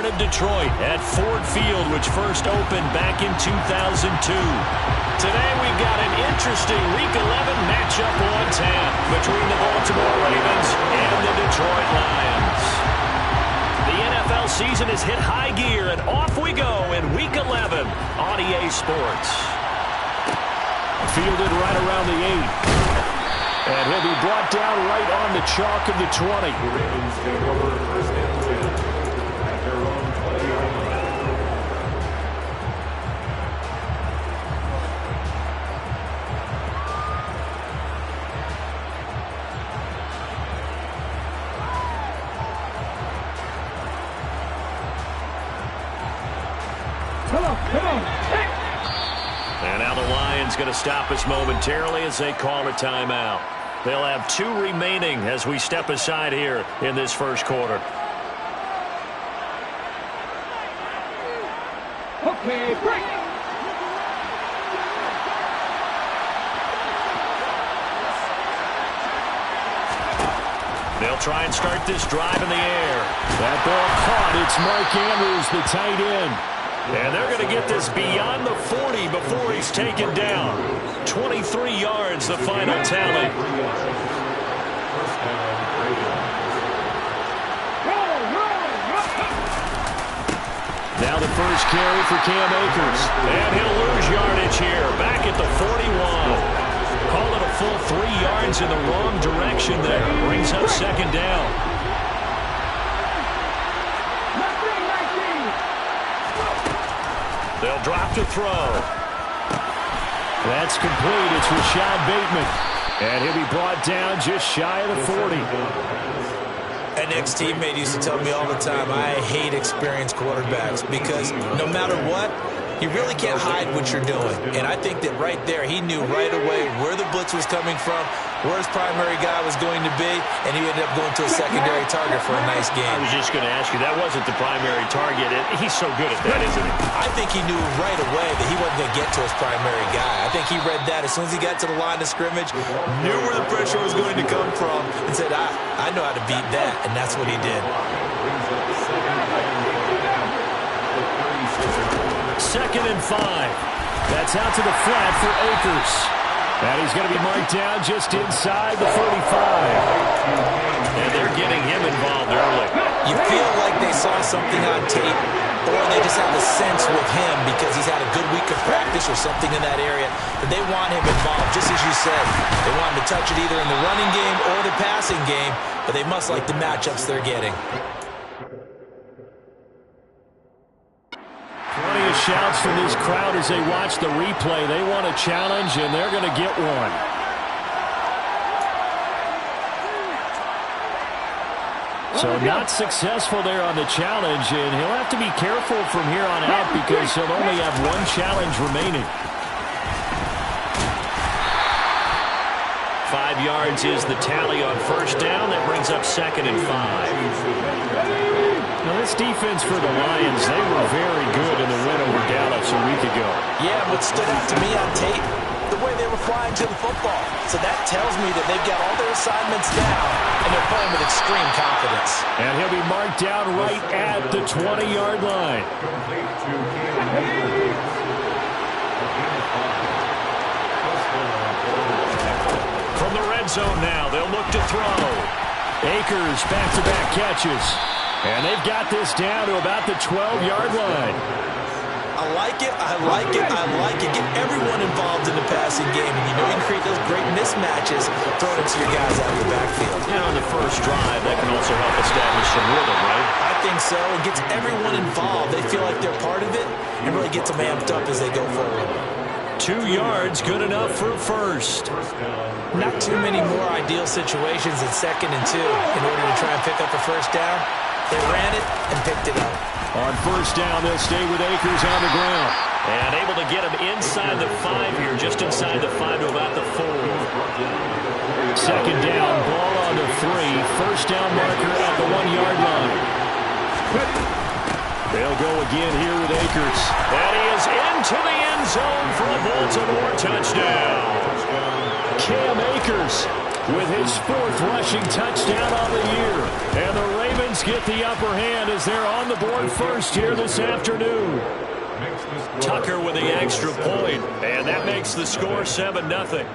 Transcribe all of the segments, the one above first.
in Detroit at Ford Field, which first opened back in 2002. Today we've got an interesting Week 11 matchup on tap between the Baltimore Ravens and the Detroit Lions. The NFL season has hit high gear, and off we go in Week 11 on EA Sports. Fielded right around the 8. And he'll be brought down right on the chalk of the 20. And now the Lions going to stop us momentarily as they call a timeout. They'll have 2 remaining as we step aside here in this first quarter. Okay, break. They'll try and start this drive in the air. That ball caught. It's Mark Andrews, the tight end. And they're going to get this beyond the 40 before he's taken down. 23 yards, the final tally. Now the first carry for Cam Akers. And he'll lose yardage here, back at the 41. Call it a full 3 yards in the wrong direction there. Brings up second down. They'll drop to throw. That's complete. It's Rashad Bateman. And he'll be brought down just shy of the 40. An ex-teammate used to tell me all the time, I hate experienced quarterbacks because no matter what, you really can't hide what you're doing. And I think that right there, he knew right away where the blitz was coming from, where his primary guy was going to be, and he ended up going to a secondary target for a nice game. I was just going to ask you, that wasn't the primary target. He's so good at that, isn't he? I think he knew right away that he wasn't going to get to his primary guy. I think he read that as soon as he got to the line of scrimmage, knew where the pressure was going to come from, and said, I know how to beat that, and that's what he did. Second and 5. That's out to the flat for Akers. And he's going to be marked down just inside the 45. And they're getting him involved early. You feel like they saw something on tape, or they just have a sense with him because he's had a good week of practice or something in that area, that they want him involved, just as you said. They want him to touch it either in the running game or the passing game, but they must like the matchups they're getting. Plenty of shouts from this crowd as they watch the replay. They want a challenge, and they're going to get one. So not successful there on the challenge, and he'll have to be careful from here on out because he'll only have 1 challenge remaining. 5 yards is the tally on first down. That brings up second and 5. Now, this defense for the Lions, they were very good in the win over Dallas a week ago. Yeah, what stood out to me on tape, the way they were flying to the football. So that tells me that they've got all their assignments down, and they're playing with extreme confidence. And he'll be marked down right at the 20-yard line. From the red zone now, they'll look to throw. Akers back-to-back catches. And they've got this down to about the 12-yard line. I like it, I like it, I like it. Get everyone involved in the passing game. And you know you can create those great mismatches throwing it to your guys out of the backfield. You know, in the first drive, that can also help establish some rhythm, right? I think so. It gets everyone involved. They feel like they're part of it and really gets them amped up as they go forward. 2 yards, good enough for a first. Not too many more ideal situations than 2nd and 2 in order to try and pick up a first down. They ran it and picked it up. On first down, they'll stay with Akers on the ground. And able to get him inside the 5 here, just inside the 5 to about the 4. Second down, ball on the 3. First down marker at the 1-yard line. They'll go again here with Akers. And he is into the end zone for a Baltimore touchdown. Cam Akers with his 4th rushing touchdown on the year. And the Ravens get the upper hand as they're on the board first here this afternoon. Tucker with the extra point, and that makes the score 7-0.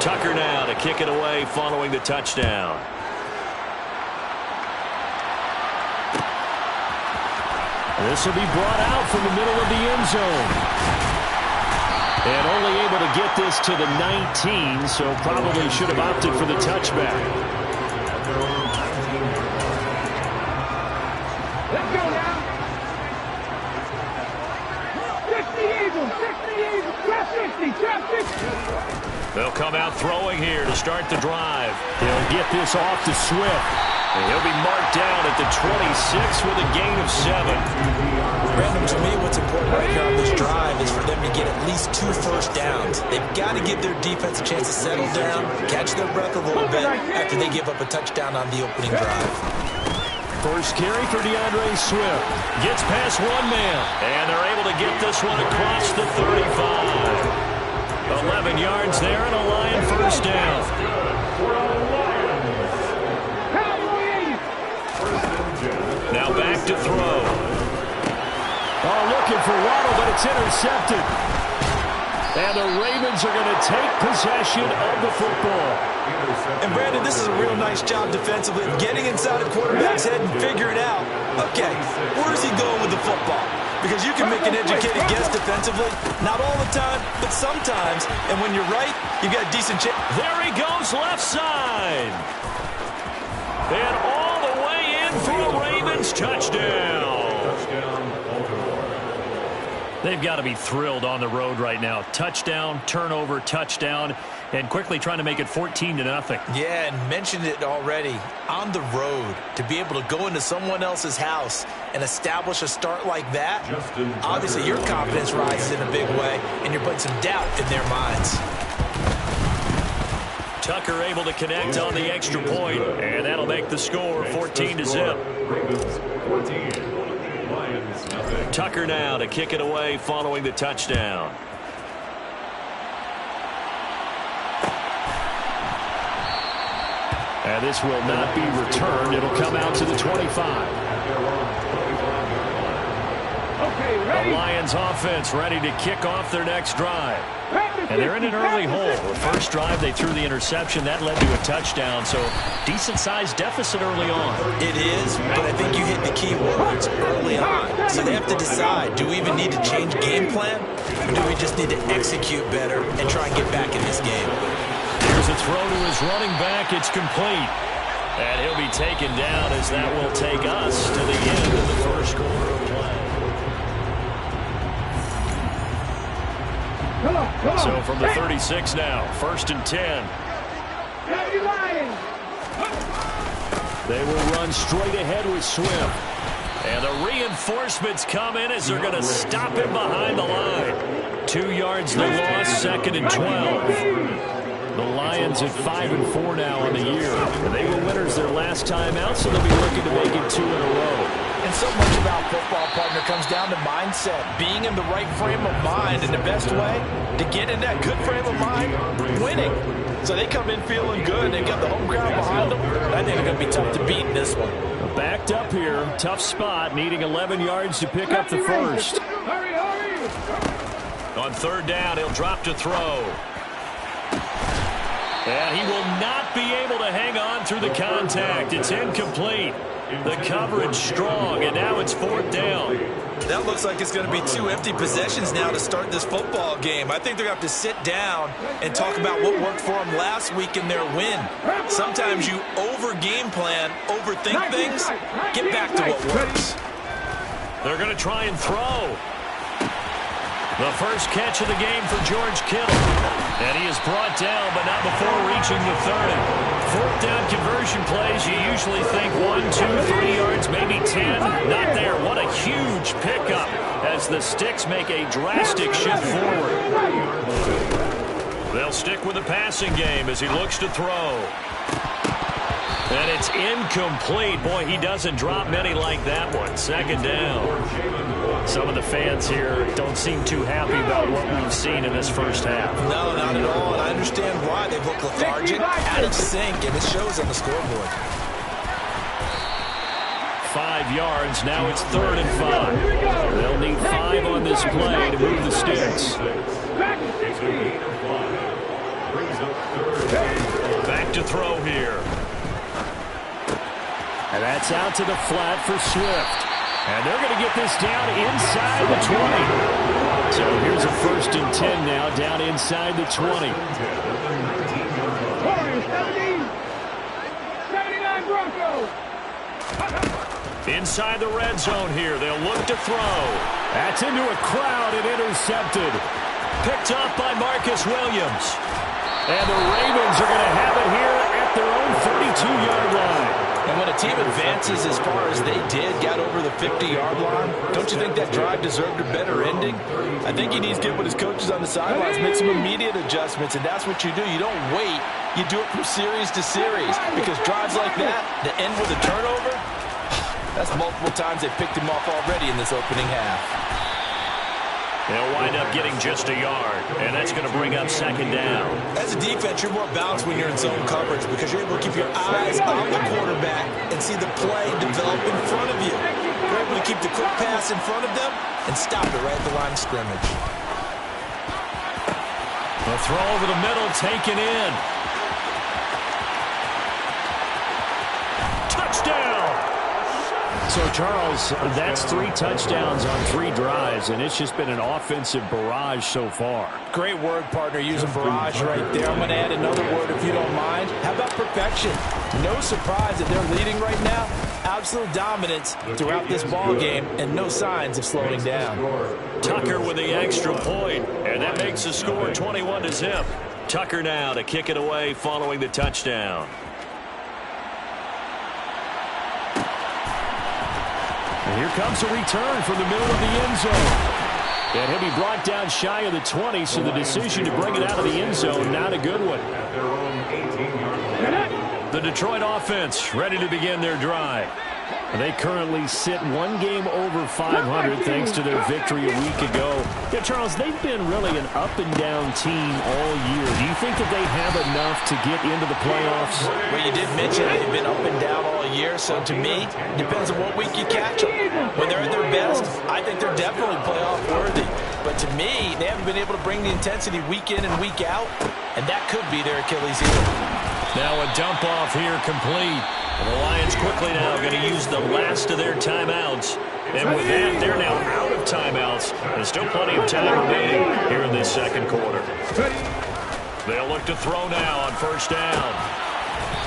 Tucker now to kick it away following the touchdown. This will be brought out from the middle of the end zone. And only able to get this to the 19, so probably should have opted for the touchback. Let's go now. 60 Eagles, 60 Eagles, trap 60, trap 60. They'll come out throwing here to start the drive. They'll get this off to Swift. And he'll be marked down at the 26 with a gain of 7. Brandon, to me, what's important right here on this drive is for them to get at least 2 first downs. They've got to give their defense a chance to settle down, catch their breath a little bit after they give up a touchdown on the opening drive. First carry for DeAndre Swift. Gets past one man. And they're able to get this one across the 35. 11 yards there and a Lion first down. Now back to throw. Oh, looking for Waddle, but it's intercepted. And the Ravens are going to take possession of the football. And Brandon, this is a real nice job defensively, getting inside a quarterback's head and figuring out, okay, where's he going with the football? Because you can make an educated guess defensively, not all the time, but sometimes. And when you're right, you got a decent chance. There he goes, left side. And all the way in for a Ravens touchdown. They've got to be thrilled on the road right now. Touchdown, turnover, touchdown, and quickly trying to make it 14-0. Yeah, and mentioned it already. On the road, to be able to go into someone else's house and establish a start like that, obviously your confidence rises in a big way, and you're putting some doubt in their minds. Tucker able to connect on the extra point, and that'll make the score 14-0. Tucker now to kick it away following the touchdown. And this will not be returned. It'll come out to the 25. The Lions offense ready to kick off their next drive. And they're in an early hole. The first drive, they threw the interception. That led to a touchdown, so decent-sized deficit early on. It is, but I think you hit the key words early on. So they have to decide, do we even need to change game plan, or do we just need to execute better and try and get back in this game? Here's a throw to his running back. It's complete. And he'll be taken down as that will take us to the end of the first quarter of play. So from the 36 now, 1st and 10. They will run straight ahead with Swift. And the reinforcements come in as they're going to stop him behind the line. 2 yards the loss, 2nd and 12. The Lions at 5-4 now on the year. They were winners their last time out, so they'll be looking to make it 2 in a row. And so much about football, partner, comes down to mindset. Being in the right frame of mind, and the best way to get in that good frame of mind, winning. So they come in feeling good. They've got the home crowd behind them. I think they're going to be tough to beat in this one. Backed up here, tough spot, needing 11 yards to pick up the first. On 3rd down, he'll drop to throw. And he will not be able to hang on through the contact. It's incomplete. The coverage strong, and now it's 4th down. That looks like it's going to be 2 empty possessions now to start this football game. I think they're going to have to sit down and talk about what worked for them last week in their win. Sometimes you over-game plan, overthink things, get back to what works. They're going to try and throw. The first catch of the game for George Kittle. And he is brought down, but not before reaching the 30. 4th down conversion plays, you usually think 1, 2, 3 yards, maybe 10. Not there. What a huge pickup as the Sticks make a drastic shift forward. They'll stick with the passing game as he looks to throw. And it's incomplete. Boy, he doesn't drop many like that one. Second down. Some of the fans here don't seem too happy about what we've seen in this first half. No, not at all. And I understand why. They've looked lethargic, out of sync, and it shows on the scoreboard. 5 yards. Now it's 3rd and 5. They'll need 5 on this play to move the sticks. Back to throw here. And that's out to the flat for Swift. And they're going to get this down inside the 20. So here's a 1st and 10 now, down inside the 20. 79 Broncos. Inside the red zone here. They'll look to throw. That's into a crowd and intercepted. Picked up by Marcus Williams. And the Ravens are going to have it here at their own 32-yard line. And when a team advances as far as they did, got over the 50-yard line, don't you think that drive deserved a better ending? I think he needs to get with his coaches on the sidelines, make some immediate adjustments, and that's what you do. You don't wait. You do it from series to series, because drives like that end with a turnover, that's multiple times they picked him off already in this opening half. They'll wind up getting just a yard, and that's going to bring up 2nd down. As a defense, you're more balanced when you're in zone coverage because you're able to keep your eyes on the quarterback and see the play develop in front of you. You're able to keep the quick pass in front of them and stop it right at the line of scrimmage. The throw over the middle, taken in. Touchdown! So, Charles, that's 3 touchdowns on 3 drives, and it's just been an offensive barrage so far. Great word, partner, using barrage right there. I'm going to add another word if you don't mind. How about perfection? No surprise that they're leading right now. Absolute dominance throughout this ball game, and no signs of slowing down. Tucker with the extra point, and that makes the score 21-0. Tucker now to kick it away following the touchdown. And here comes a return from the middle of the end zone. And he'll be brought down shy of the 20, so the decision to bring it out of the end zone, not a good one. The Detroit offense ready to begin their drive. They currently sit 1 game over 500 thanks to their victory a week ago. Yeah, Charles, they've been really an up-and-down team all year. Do you think that they have enough to get into the playoffs? Well, you did mention they've been up and down all year, so to me, it depends on what week you catch them. When they're at their best, I think they're definitely playoff worthy. But to me, they haven't been able to bring the intensity week in and week out, and that could be their Achilles heel. Now a dump off here complete. And the Lions quickly now going to use the last of their timeouts. And with that, they're now out of timeouts. There's still plenty of time remaining here in this second quarter. They'll look to throw now on 1st down.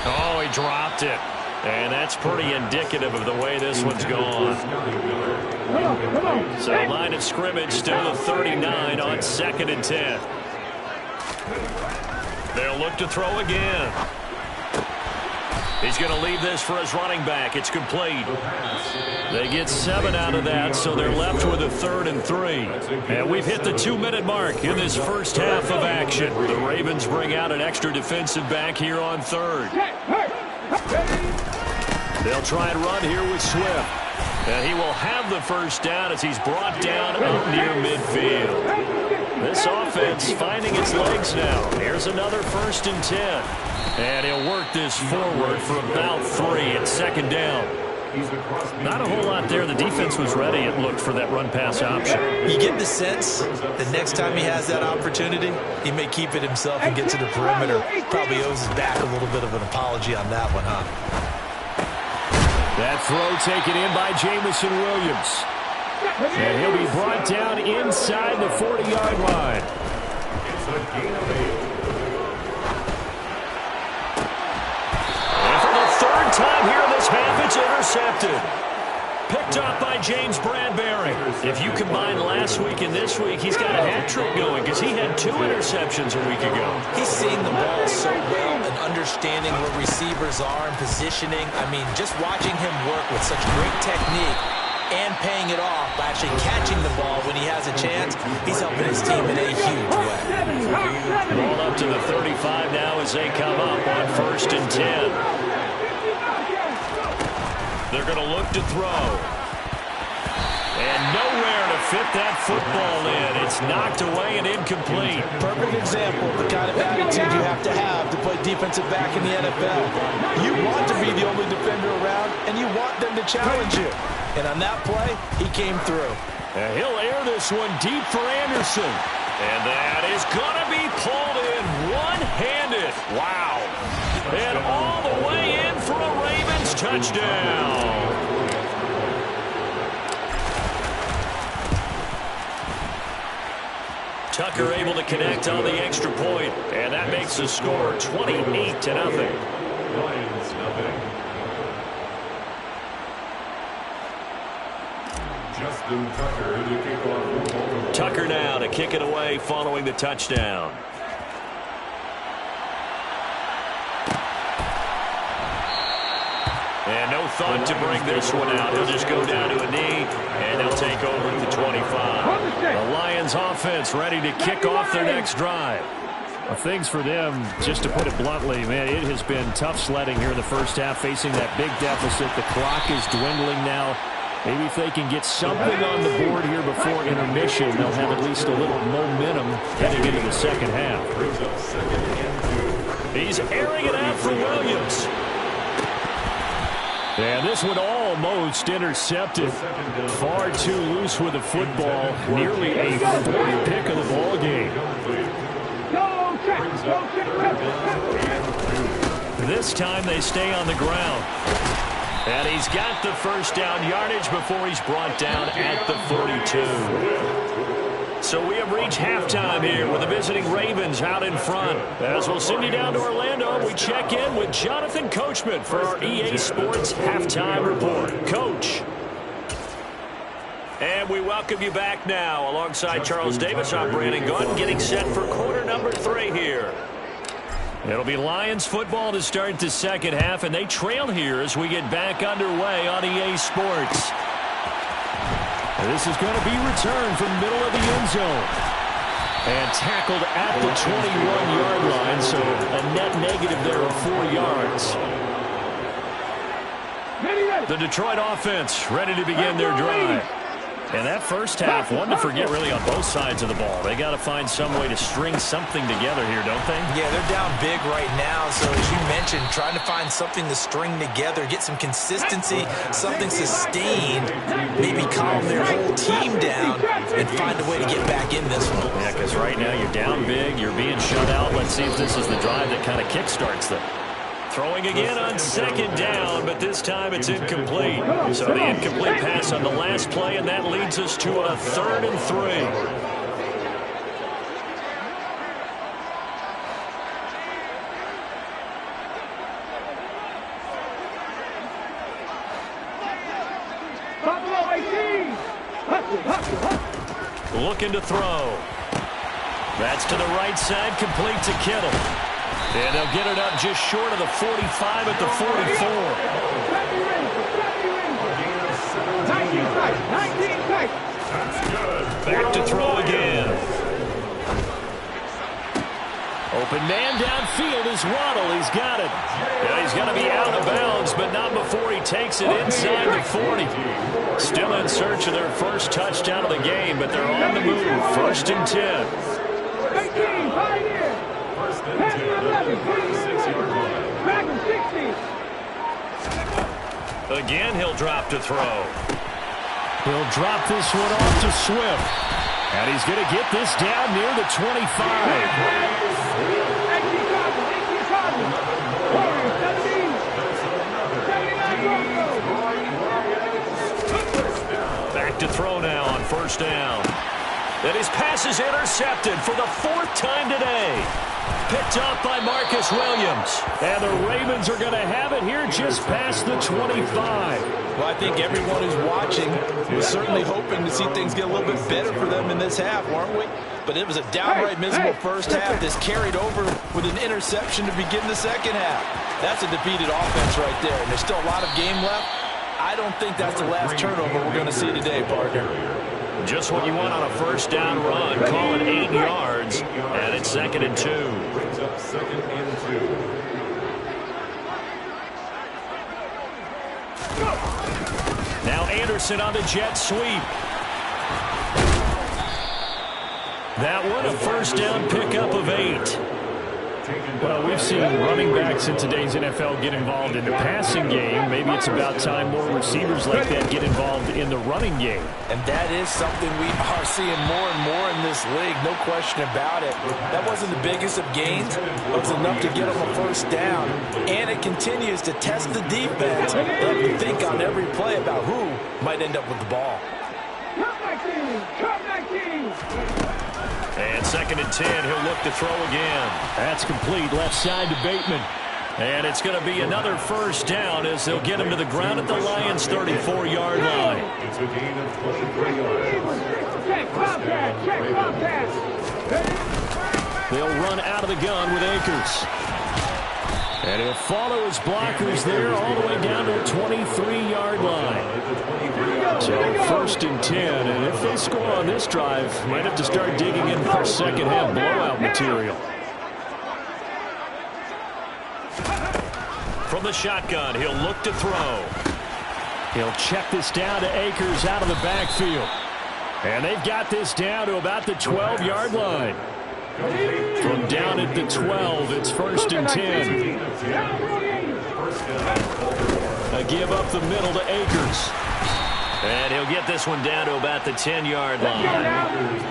Oh, he dropped it. And that's pretty indicative of the way this one's gone. So line of scrimmage still at 39 on 2nd and 10. They'll look to throw again. He's going to leave this for his running back. It's complete. They get 7 out of that, so they're left with a 3rd and 3. And we've hit the 2-minute mark in this first half of action. The Ravens bring out an extra defensive back here on 3rd. They'll try and run here with Swift. And he will have the 1st down as he's brought down up near midfield. This offense finding its legs now. Here's another 1st and 10. And he'll work this forward for about 3 at 2nd down. Not a whole lot there. The defense was ready, it looked, for that run-pass option. You get the sense that next time he has that opportunity, he may keep it himself and get to the perimeter. Probably owes his back a little bit of an apology on that one, huh? That throw taken in by Jameson Williams. And he'll be brought down inside the 40-yard line. And for the 3rd time here in this half, it's intercepted. Picked up by James Bradbury. If you combine last week and this week, he's got a hat trick going because he had 2 interceptions a week ago. He's seen the ball so well and understanding where receivers are and positioning. I mean, just watching him work with such great technique and paying it off by actually catching the ball when he has a chance, he's helping his team in a huge way. Ball up to the 35 now as they come up on 1st and 10. going to look to throw. And nowhere to fit that football in. It's knocked away and incomplete. Perfect example of the kind of attitude you have to play defensive back in the NFL. You want to be the only defender around, and you want them to challenge you. And on that play, he came through. And he'll air this one deep for Anderson. And that is going to be pulled in one-handed. Wow. And all the way in for a Ravens touchdown. Tucker able to connect on the extra point, and that makes the score 28-0. Lions, nothing. Justin Tucker to kick off. Tucker now to kick it away following the touchdown. And no thought to bring this one out. He'll just go down to a knee, and they'll take over at the 25. The Lions offense ready to kick off their next drive. Well, things for them, just to put it bluntly, man, it has been tough sledding here in the first half, facing that big deficit. The clock is dwindling now. Maybe if they can get something on the board here before intermission, they'll have at least a little momentum heading into the second half. He's airing it out for Williams. And this one almost intercepted. Far too loose with the football. Nearly a fourth pick of the ball game. This time they stay on the ground. And he's got the first down yardage before he's brought down at the 42. So we have reached halftime here with the visiting Ravens out in front. As we'll send you down to Orlando, we check in with Jonathan Coachman for our EA Sports Halftime Report. Coach. And we welcome you back now. Alongside Charles Davis, I'm Brandon Gunn, getting set for quarter number 3 here. It'll be Lions football to start the second half, and they trail here as we get back underway on EA Sports. This is going to be returned from middle of the end zone. And tackled at the 21-yard line, so a net negative there of 4 yards. The Detroit offense ready to begin their drive. And that first half, one to forget really on both sides of the ball. They got to find some way to string something together here, don't they? Yeah, they're down big right now. So as you mentioned, trying to find something to string together, get some consistency, something sustained, maybe calm their whole team down and find a way to get back in this one. Yeah, because right now you're down big, you're being shut out. Let's see if this is the drive that kind of kickstarts them. Throwing again on second down, but this time it's incomplete. So the incomplete pass on the last play, and that leads us to a 3rd and 3. Looking to throw. That's to the right side, complete to Kittle. And they'll get it up just short of the 45 at the 44. Back to throw again. Open man downfield is Waddle. He's got it. Yeah, he's going to be out of bounds, but not before he takes it inside the 40. Still in search of their first touchdown of the game, but they're on the move. 1st and 10. Again, he'll drop to throw. He'll drop this one off to Swift. And he's going to get this down near the 25. Back to throw now on 1st down. And his pass is intercepted for the 4th time today. Picked up by Marcus Williams. And the Ravens are going to have it here just past the 25. Well, I think everyone who's watching was certainly hoping to see things get a little bit better for them in this half, weren't we? But it was a downright miserable first half. This carried over with an interception to begin the second half. That's a defeated offense right there, and there's still a lot of game left. I don't think that's the last turnover we're going to see today, partner. Just what you want on a 1st down run. Call it 8 yards, and it's 2nd and 2. Brings up 2nd and 2. Anderson on the jet sweep. That one a first down pickup of 8. Well, we've seen running backs in today's NFL get involved in the passing game. Maybe it's about time more receivers like that get involved in the running game. And that is something we are seeing more and more in this league, no question about it. That wasn't the biggest of gains. It was enough to get them a first down. And it continues to test the defense. They have to think on every play about who might end up with the ball. Come back team! Come back team! And 2nd and 10, he'll look to throw again. That's complete, left side to Bateman. And it's going to be another first down as they'll get him to the ground at the Lions' 34-yard line. It's a gain of 23 yards. Check Bobcat! Check Bobcat! They'll run out of the gun with Akers. And he'll follow his blockers there all the way down to the 23-yard line. So 1st and 10, and if they score on this drive, might have to start digging in for second half blowout material. From the shotgun, he'll look to throw. He'll check this down to Akers out of the backfield. And they've got this down to about the 12-yard line. From down at the 12, it's 1st and 10. A give up the middle to Akers. And he'll get this one down to about the 10-yard line.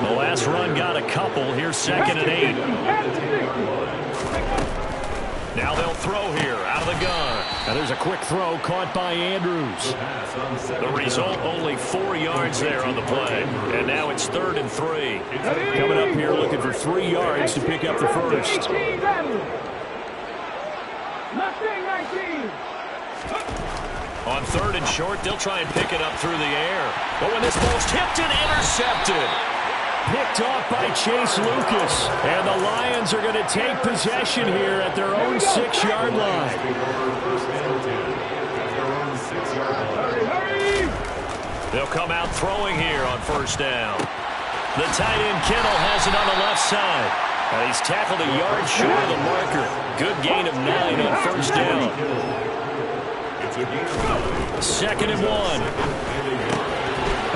The last run got a couple. Here's 2nd and 8. Now they'll throw here out of the gun. Now there's a quick throw caught by Andrews. The result, only 4 yards there on the play. And now it's 3rd and 3. Coming up here looking for 3 yards to pick up the first. On 3rd and short, they'll try and pick it up through the air. But when this ball's tipped and intercepted. Picked off by Chase Lucas. And the Lions are going to take possession here at their own 6-yard line. They'll come out throwing here on 1st down. The tight end Kittle has it on the left side. And he's tackled a yard short of the marker. Good gain of 9 on 1st down. 2nd and 1.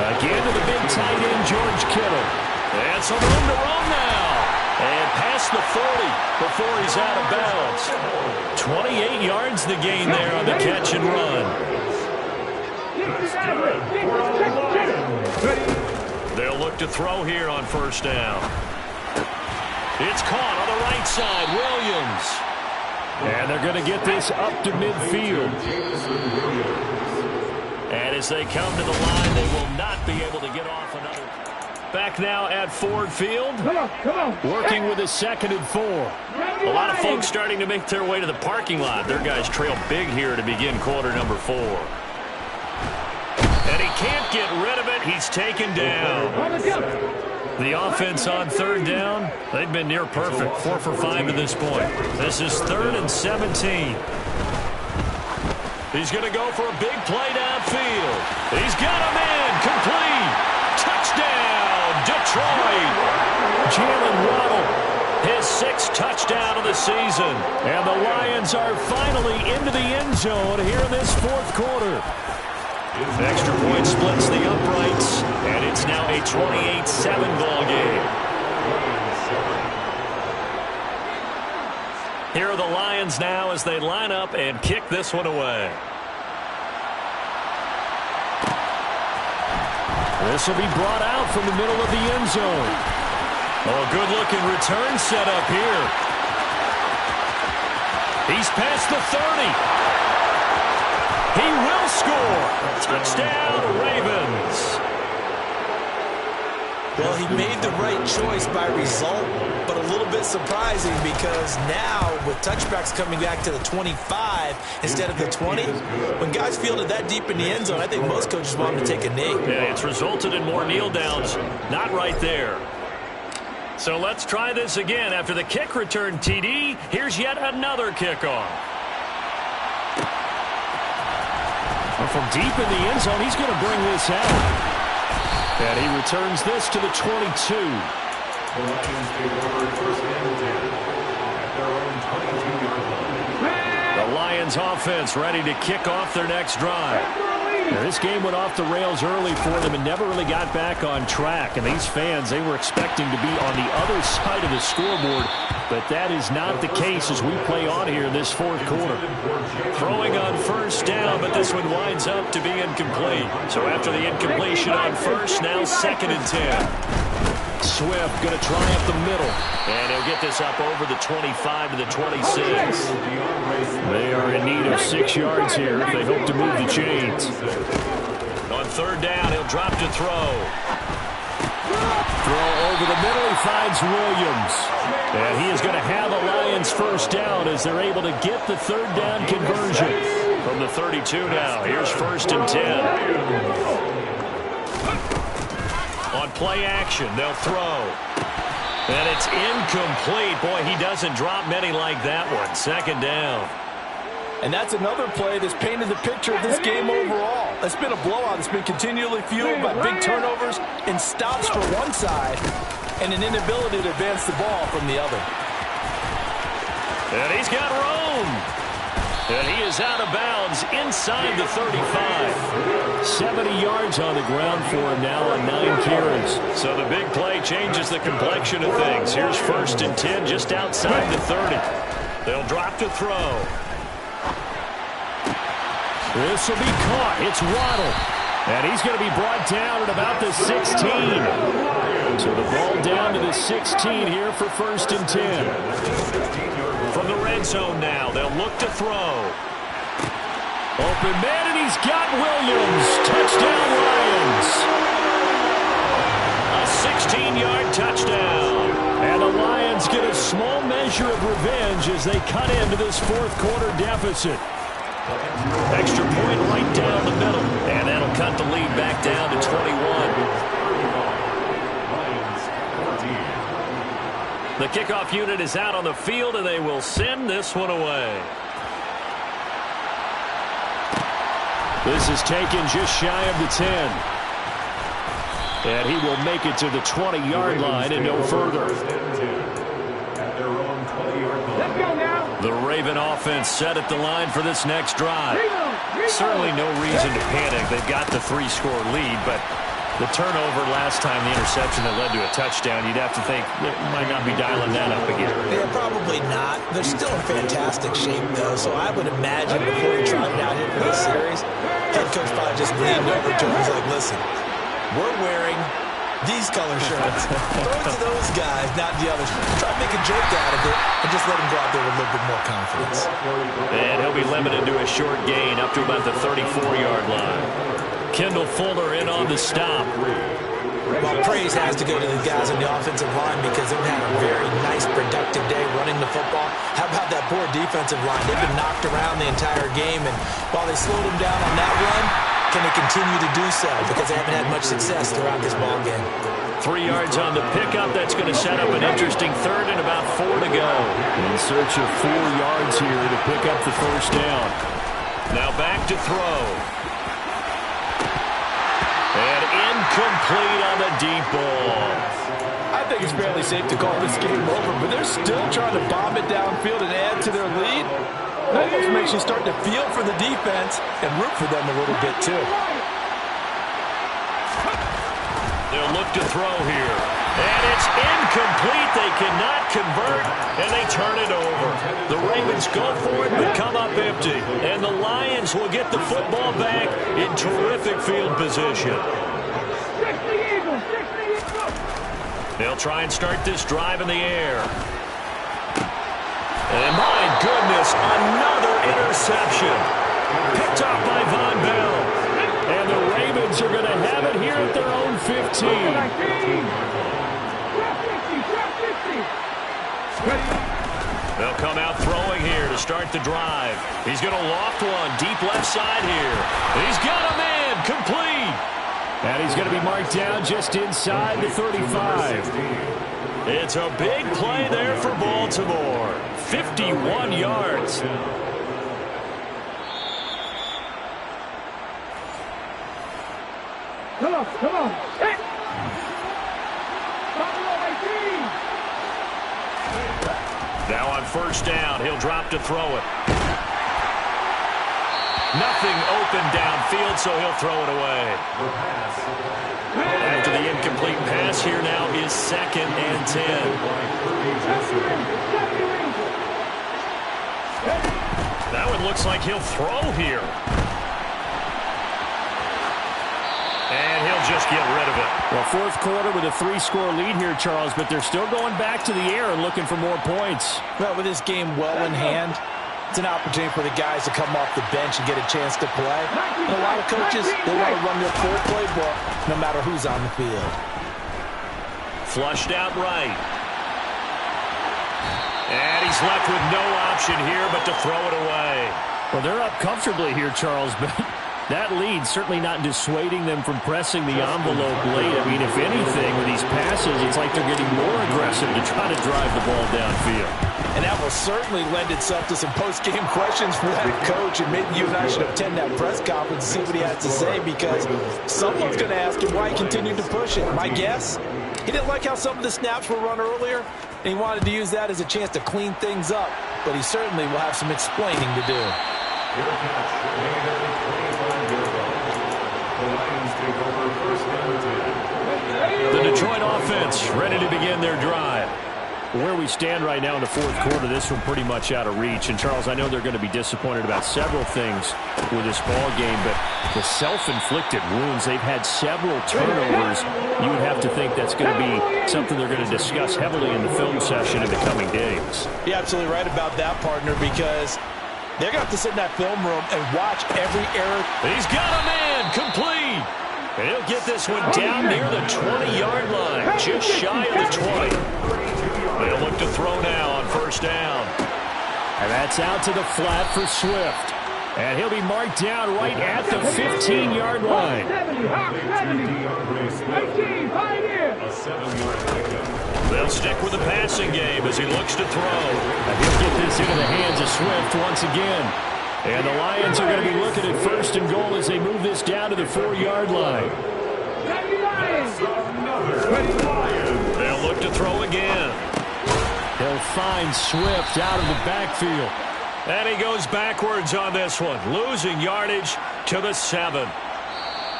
Again to the big tight end, George Kittle. And some room to run now. And past the 40 before he's out of bounds. 28 yards the gain there on the catch and run. They'll look to throw here on 1st down. It's caught on the right side, Williams. And they're going to get this up to midfield. And as they come to the line, they will not be able to get off another. Back now at Ford Field. Working with a 2nd and 4. A lot of folks starting to make their way to the parking lot. Their guys trail big here to begin quarter number 4. And he can't get rid of it. He's taken down. The offense on 3rd down, they've been near perfect. 4 for 5 to this point. This is 3rd and 17. He's going to go for a big play downfield. He's got him in. Complete. Touchdown, Detroit. Jalen Waddle, his 6th touchdown of the season. And the Lions are finally into the end zone here in this 4th quarter. The extra point splits the uprights, and it's now a 28-7 ball game. Here are the Lions now as they line up and kick this one away. This will be brought out from the middle of the end zone. Oh, good-looking return set up here. He's past the 30. He will score. Touchdown, Ravens. Well, he made the right choice by result, but a little bit surprising because now with touchbacks coming back to the 25 instead of the 20, when guys fielded that deep in the end zone, I think most coaches want him to take a knee. Yeah, it's resulted in more kneel downs. Not right there. So let's try this again. After the kick return TD, here's yet another kickoff. From deep in the end zone, he's going to bring this out. And he returns this to the 22. The Lions offense ready to kick off their next drive. Now, this game went off the rails early for them and never really got back on track. And these fans, they were expecting to be on the other side of the scoreboard, but that is not the case as we play on here in this fourth quarter. Throwing on first down, but this one winds up to be incomplete. So after the incompletion on first, now 2nd and 10. Swift going to try up the middle. And he'll get this up over the 25 to the 26. They are in need of 6 yards here if they hope to move the chains. On 3rd down, he'll drop to throw. Throw over the middle, he finds Williams. And he is going to have a Lions first down as they're able to get the 3rd down conversion. From the 32 now, here's 1st and 10. On play action, they'll throw. And it's incomplete. Boy, he doesn't drop many like that one. 2nd down. And that's another play that's painted the picture of this game overall. It's been a blowout. It's been continually fueled by big turnovers and stops for one side and an inability to advance the ball from the other. And he's got room. And he is out of bounds inside the 35. 70 yards on the ground for him now on 9 carries. So the big play changes the complexion of things. Here's 1st and 10 just outside the 30. They'll drop to throw. This will be caught. It's Waddle. And he's going to be brought down at about the 16. So the ball down to the 16 here for 1st and 10. From the red zone now, they'll look to throw. Open man, and he's got Williams. Touchdown, Lions. A 16-yard touchdown. And the Lions get a small measure of revenge as they cut into this fourth quarter deficit. Extra point right down the middle. And that'll cut the lead back down to 21. The kickoff unit is out on the field, and they will send this one away. This is taken just shy of the 10. And he will make it to the 20-yard line and no further. Let's go now. The Raven offense set at the line for this next drive. Certainly no reason to panic. They've got the 3-score lead, but the turnover last time, the interception that led to a touchdown, you'd have to think it might not be dialing that up again. Yeah, probably not. They're still in fantastic shape, though, so I would imagine before he tried it out here for this series, head coach probably just leaned over to him and was like, listen, we're wearing these color shirts. Throw it to those guys, not the others. Try to make a joke out of it and just let him go out there with a little bit more confidence. And he'll be limited to a short gain up to about the 34-yard line. Kendall Fuller in on the stop. Well, praise has to go to the guys on the offensive line because they've had a very nice, productive day running the football. How about that poor defensive line? They've been knocked around the entire game, and while they slowed them down on that run, can they continue to do so? Because they haven't had much success throughout this ball game. 3 yards on the pickup. That's going to set up an interesting 3rd and about 4 to go. In search of 4 yards here to pick up the first down. Now back to throw. And incomplete on the deep ball. I think it's fairly safe to call this game over, but they're still trying to bomb it downfield and add to their lead. Almost makes you start to feel for the defense and root for them a little bit, too. They'll look to throw here. And it's incomplete. They cannot convert, and they turn it over. The Ravens go for it, but come up empty. And the Lions will get the football back in terrific field position. They'll try and start this drive in the air. And my goodness, another interception. Picked off by Von Bell. And the Ravens are going to have it here at their own 15. They'll come out throwing here to start the drive. He's going to loft one deep left side here. He's got a man complete. And he's going to be marked down just inside the 35. It's a big play there for Baltimore. 51 yards. Come on, come on. Hey. Now on first down, he'll drop to throw it. Nothing open downfield, so he'll throw it away. After the incomplete pass, here now is 2nd and 10. That one looks like he'll throw here. And he'll just get rid of it. Well, fourth quarter with a 3-score lead here, Charles, but they're still going back to the air and looking for more points. Well, with this game well in hand, it's an opportunity for the guys to come off the bench and get a chance to play. And a lot of coaches, they want to run their full playbook no matter who's on the field. Flushed out right. And he's left with no option here but to throw it away. Well, they're up comfortably here, Charles, but that lead certainly not dissuading them from pressing the envelope late. I mean, if anything, with these passes, it's like they're getting more aggressive to try to drive the ball downfield. And that will certainly lend itself to some post-game questions for that coach. And maybe you and I should attend that press conference and see what he has to say, because someone's going to ask him why he continued to push it. My guess, he didn't like how some of the snaps were run earlier, and he wanted to use that as a chance to clean things up. But he certainly will have some explaining to do. The Detroit offense ready to begin their drive. Where we stand right now in the fourth quarter, this one pretty much out of reach. And, Charles, I know they're going to be disappointed about several things with this ball game, but the self-inflicted wounds, they've had several turnovers. You would have to think that's going to be something they're going to discuss heavily in the film session in the coming days. You're absolutely right about that, partner, because they're going to have to sit in that film room and watch every error. He's got a man complete. And he'll get this one down near the 20-yard line, just shy of the 20. They'll look to throw now on first down. And that's out to the flat for Swift. And he'll be marked down right at the 15-yard line. 18, Pioneer. They'll stick with the passing game as he looks to throw. And he'll get this into the hands of Swift once again. And the Lions are going to be looking at first and goal as they move this down to the 4-yard line. They'll look to throw again. They'll find Swift out of the backfield. And he goes backwards on this one, losing yardage to the 7.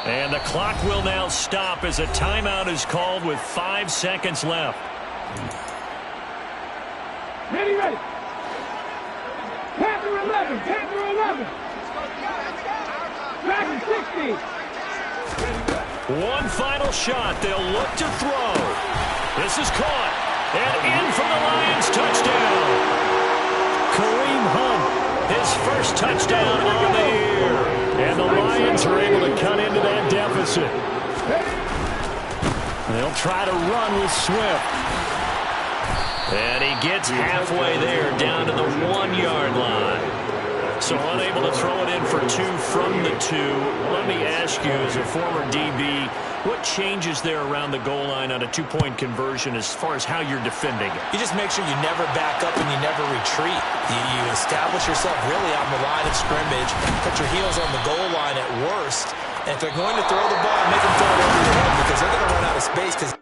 And the clock will now stop as a timeout is called with 5 seconds left. Ready. Panther 11, Panther 11. Dragon 60. One final shot. They'll look to throw. This is caught. And in for the Lions touchdown. Kareem Hunt, his first touchdown on the year. And the Lions are able to cut into that deficit. They'll try to run with Swift. And he gets halfway there, down to the 1-yard line. So unable to throw it in for 2 from the 2. Let me ask you, as a former DB, what changes there around the goal line on a 2-point conversion as far as how you're defending it? You just make sure you never back up and you never retreat. You establish yourself really on the line of scrimmage, put your heels on the goal line at worst, and if they're going to throw the ball, make them throw it over your head, because they're going to run out of space. Because